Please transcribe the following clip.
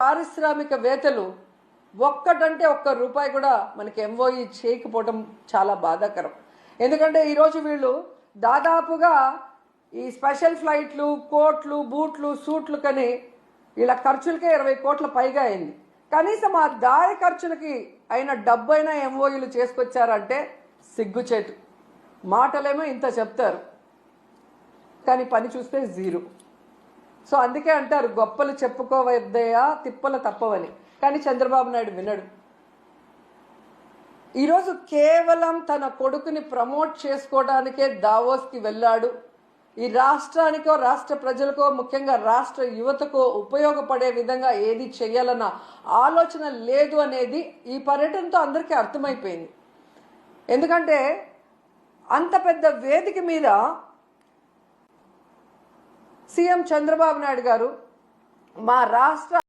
పారిశ్రామికవేత్తలు ఒక్కటంటే ఒక్క రూపాయి కూడా మనకి ఎంఓఈ చేయకపోవడం చాలా బాధాకరం. ఎందుకంటే ఈరోజు వీళ్ళు దాదాపుగా ఈ స్పెషల్ ఫ్లైట్లు, కోట్లు, బూట్లు, సూట్లు కని వీళ్ళ ఖర్చులకే 20 కోట్ల పైగా అయింది. కనీసం ఆ దారి ఖర్చులకి అయిన డబ్బైనా ఎంఓఈలు చేసుకొచ్చారంటే సిగ్గుచేటు. మాటలేమో ఇంత చెప్తారు, కానీ పని చూస్తే జీరో. సో అందుకే అంటారు గొప్పలు చెప్పుకోవద్దయా తిప్పలు తప్పవని. కానీ చంద్రబాబు నాయుడు వినడు. ఈరోజు కేవలం తన కొడుకుని ప్రమోట్ చేసుకోవడానికే దావోస్కి వెళ్ళాడు. ఈ రాష్ట్రానికో రాష్ట్ర ప్రజలకో ముఖ్యంగా రాష్ట్ర యువతకో ఉపయోగపడే విధంగా ఏది చేయాలన్న ఆలోచన లేదు అనేది ఈ పర్యటనతో అందరికీ అర్థమైపోయింది. ఎందుకంటే అంత పెద్ద వేదిక మీద సీఎం చంద్రబాబు నాయుడు గారు మా రాష్ట్ర